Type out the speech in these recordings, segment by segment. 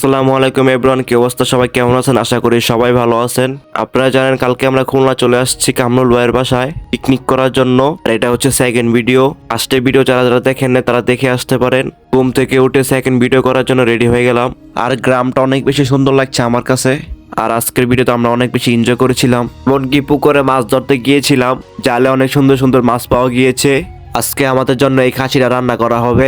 আসসালামু আলাইকুম এভরিওয়ান, কি অবস্থা? সবাই কেমন আছেন? আশা করি সবাই ভালো আছেন। আপনারা জানেন কালকে আমরা খুলনা চলে আসছি কামরুল ভাইয়ের বাসায় পিকনিক করার জন্য। আর এটা হচ্ছে সেকেন্ড ভিডিও। ফার্স্টের ভিডিও যারা যারা দেখেন না তারা দেখে আসতে পারেন। ঘুম থেকে উঠে সেকেন্ড ভিডিও করার জন্য রেডি হয়ে গেলাম। আর গ্রামটা অনেক বেশি সুন্দর লাগছে আমার কাছে। আর আজকের ভিডিওতে আমরা অনেক বেশি এনজয় করেছিলাম, এমনকি পুকুরে মাছ ধরতে গিয়েছিলাম। জালে অনেক সুন্দর সুন্দর মাছ পাওয়া গিয়েছে। আজকে আমাদের জন্য এই খাসিটা রান্না করা হবে।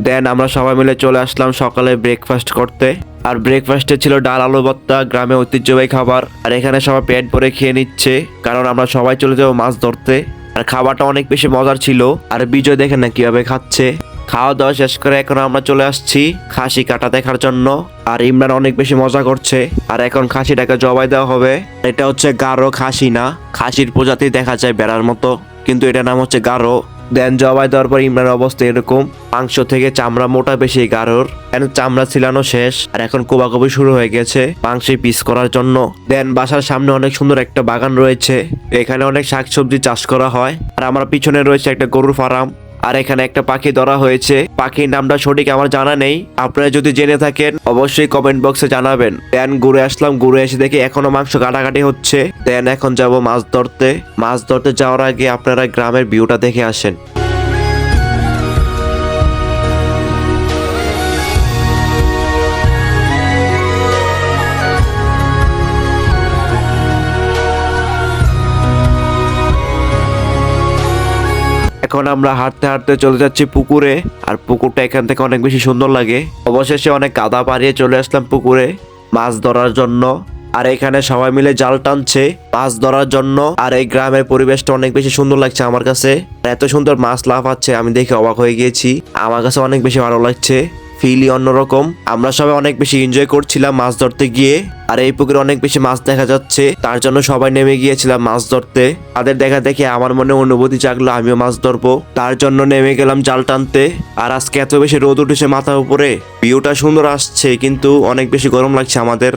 দেন আমরা সবাই মিলে চলে আসলাম সকালে ব্রেকফাস্ট করতে। আর ব্রেকফাস্টে ছিল ডাল আলু ভর্তা, গ্রামে ঐতিহ্যবাহী খাবার। আর এখানে সবাই পেট ভরে খেয়ে নিচ্ছে, কারণ আমরা সবাই চলে যাবো মাছ ধরতে। আর খাবারটা অনেক বেশি মজার ছিল। আর বিজয় দেখেন না কিভাবে খাচ্ছে। খাওয়া দাওয়া শেষ করে এখন আমরা চলে আসছি খাসি কাটা দেখার জন্য। আর ইমরান অনেক বেশি মজা করছে। আর এখন খাসিটাকে জবাই দেওয়া হবে। এটা হচ্ছে গারো খাসি না, খাসির প্রজাতি দেখা যায় বেড়ার মতো, কিন্তু এটার নাম হচ্ছে গারো। দেন জবাই দেওয়ার পর ইমরানের অবস্থা এরকম। মাংস থেকে চামড়া মোটা বেশি গারোর। চামড়া ছিলানো শেষ, আর এখন কোবাকবি শুরু হয়ে গেছে মাংসে পিস করার জন্য। দেন বাসার সামনে অনেক সুন্দর একটা বাগান রয়েছে, এখানে অনেক শাকসবজি চাষ করা হয়। আর আমার পিছনে রয়েছে একটা গরুর ফার্ম। আর এখানে একটা পাখি ধরা হয়েছে, পাখির নামটা সঠিক আমার জানা নেই, আপনারা যদি জেনে থাকেন অবশ্যই কমেন্ট বক্সে জানাবেন। দেন ঘুরে আসলাম, ঘুরে এসে দেখি এখনো মাংস কাটাকাটি হচ্ছে। দেন এখন যাব মাছ ধরতে। মাছ ধরতে যাওয়ার আগে আপনারা গ্রামের ভিউটা দেখে আসেন। এখন আমরা হাঁটতে হাঁটতে চলে যাচ্ছি পুকুরে। আর পুকুরটা এখান থেকে অনেক বেশি সুন্দর লাগে। অবশেষে অনেক কাদা পাড়িয়ে চলে আসলাম পুকুরে মাছ ধরার জন্য। আর এখানে সবাই মিলে জাল টানছে মাছ ধরার জন্য। আর এই গ্রামের পরিবেশটা অনেক বেশি সুন্দর লাগছে আমার কাছে। এত সুন্দর মাছ লাফাচ্ছে, আমি দেখে অবাক হয়ে গিয়েছি। আমার কাছে অনেক বেশি ভালো লাগছে, ফিলই অন্যরকম। আমরা সবাই অনেক বেশি এনজয় করছিলাম মাছ ধরতে গিয়ে। আর এই পুকুরে অনেক বেশি মাছ দেখা যাচ্ছে, তার জন্য সবাই নেমে গিয়েছিলাম মাছ ধরতে। তাদের দেখা দেখে আমার মনে অনুভূতি জাগলো আমিও মাছ ধরবো, তার জন্য নেমে গেলাম জাল টানতে। আর আজকে এত বেশি রোদ উঠেছে মাথার উপরে, ভিউটা সুন্দর আসছে কিন্তু অনেক বেশি গরম লাগছে আমাদের।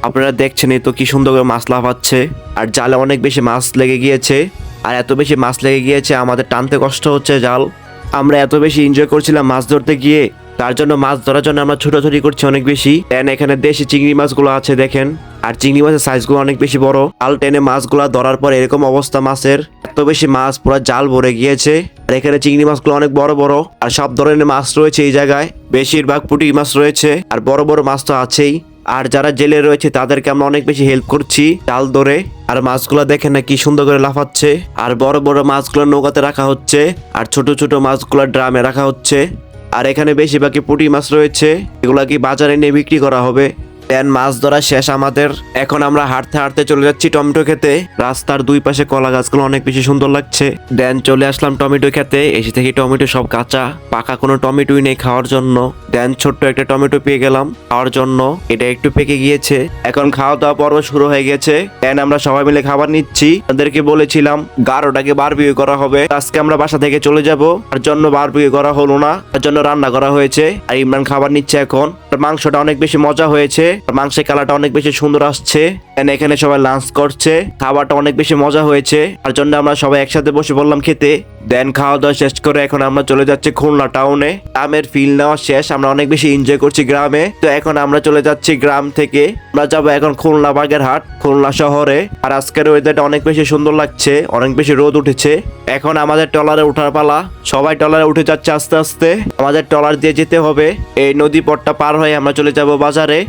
আপনারা দেখছেন এই তো কি সুন্দর করে মাছ লাফাচ্ছে। আর জালে অনেক বেশি মাছ লেগে গিয়েছে। আর এত বেশি মাছ লেগে গিয়েছে আমাদের টানতে কষ্ট হচ্ছে জাল। আমরা এত বেশি এনজয় করছিলাম মাছ ধরতে গিয়ে, তার জন্য মাছ ধরার জন্য আমরা ছোটাছুটি করছি অনেক বেশি। দেন এখানে দেশি চিংড়ি মাছগুলো আছে দেখেন। আর চিংড়ি মাছের সাইজগুলো অনেক বেশি বড়। জাল টেনে মাছগুলো ধরার পর এরকম অবস্থা মাছের, এত বেশি মাছ পুরো জাল ভরে গিয়েছে। আর এখানে চিংড়ি মাছগুলো অনেক বড় বড়। আর সব ধরনের মাছ রয়েছে এই জায়গায়, বেশিরভাগ পুঁটি মাছ রয়েছে। আর বড় বড় মাছ তো আছেই। আর যারা জেলে রয়েছে তাদেরকে আমরা অনেক বেশি হেল্প করছি জাল ধরে। আর মাছগুলো দেখেন না কি সুন্দর করে লাফাচ্ছে। আর বড় বড় মাছগুলো নৌকাতে রাখা হচ্ছে, আর ছোট ছোট মাছগুলো ড্রামে রাখা হচ্ছে। আর এখানে বেশিরভাগই পুঁটি মাছ রয়েছে, এগুলা কি বাজারে নিয়ে বিক্রি করা হবে। দেন মাছ ধরা শেষ আমাদের। এখন আমরা হাঁটতে হাঁটতে চলে যাচ্ছি টমেটো খেতে। রাস্তার দুই পাশে কলা গাছগুলো অনেক বেশি সুন্দর লাগছে। দেন চলে আসলাম টমেটো খেতে। এসে থেকে টমেটো সব কাঁচা, পাকা কোনো টমেটোই নেই খাওয়ার জন্য। দেন ছোট্ট একটা টমেটো পেয়ে গেলাম খাওয়ার জন্য, এটা একটু পেকে গিয়েছে। এখন খাওয়া দাওয়া পর্ব শুরু হয়ে গেছে। দেন আমরা সবাই মিলে খাবার নিচ্ছি। তাদেরকে বলেছিলাম গারোটাকে বারবিকিউ করা হবে, আজকে আমরা বাসা থেকে চলে যাব, তার জন্য বারবিকিউ করা হলো না, তার জন্য রান্না করা হয়েছে। আর ইমরান খাবার নিচ্ছে এখন। মাংসটা অনেক বেশি মজা হয়েছে, মাংসের কালারটা অনেক বেশি সুন্দর আসছে। এখানে সবাই লাঞ্চ করছে, খাবারটা অনেক বেশি মজা হয়েছে, তার জন্য আমরা সবাই একসাথে বসে বললাম খেতে। দেন খাওয়া দাওয়া শেষ করে এখন আমরা চলে যাচ্ছি খুলনা টাউনে। গ্রামের ফিল নেওয়া শেষ, আমরা অনেক বেশি এনজয় করছি গ্রামে। তো এখন আমরা চলে যাচ্ছি গ্রাম থেকে আমরা যাবো এখন খুলনা বাগেরহাট, খুলনা শহরে। আর আজকের ওয়েদারটা অনেক বেশি সুন্দর লাগছে, অনেক বেশি রোদ উঠেছে। এখন আমাদের ট্রলারে ওঠার পালা, সবাই ট্রলারে উঠে যাচ্ছে আস্তে আস্তে। আমাদের ট্রলার দিয়ে যেতে হবে, এই নদী পথটা পার হয়ে আমরা চলে যাব বাজারে।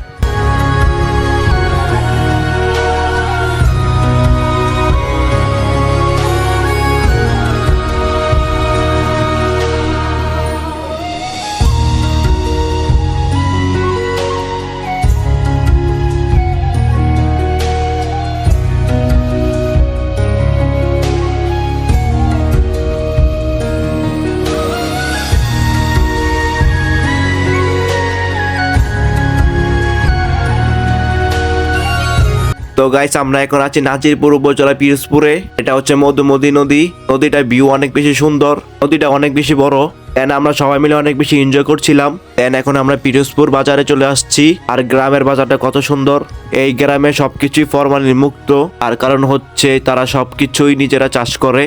তো গাইস আমরা এখন আছি নাজিরপুর উপজেলা পিরোজপুরে। এটা হচ্ছে মধুমতি নদী। নদীটার ভিউ অনেক বেশি সুন্দর, নদীটা অনেক বেশি বড়। দেন আমরা সবাই মিলে অনেক বেশি এনজয় করছিলাম। দেন এখন আমরা পিরোজপুর বাজারে চলে আসছি। আর গ্রামের বাজারটা কত সুন্দর। এই গ্রামে সবকিছুই ফরমালিন মুক্ত, আর কারণ হচ্ছে তারা সবকিছুই নিজেরা চাষ করে।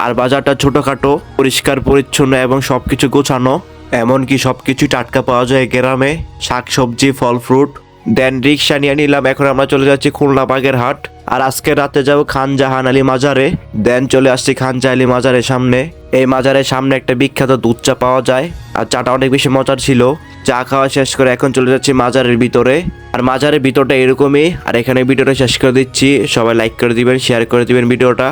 আর বাজারটা ছোটখাটো, পরিষ্কার পরিচ্ছন্ন এবং সবকিছু গোছানো। এমনকি সবকিছু টাটকা পাওয়া যায় গ্রামে, শাকসবজি, ফল ফ্রুট। দেন রিক্সা নিয়ে নিলাম, এখন আমরা চলে যাচ্ছি খুলনা বাগেরহাট। আর আজকে রাতে যাব খান জাহান আলী মাজারে। দেন চলে আসছি খান জাহান আলী মাজারের সামনে। এই মাজারের সামনে একটা বিখ্যাত দুধ চা পাওয়া যায়, আর চাটা অনেক বেশি মজার ছিল। চা খাওয়া শেষ করে এখন চলে যাচ্ছি মাজারের ভিতরে। আর মাজারের ভিতরটা এরকমই। আর এখানে ভিডিওটা শেষ করে দিচ্ছি। সবাই লাইক করে দিবেন, শেয়ার করে দিবেন ভিডিওটা।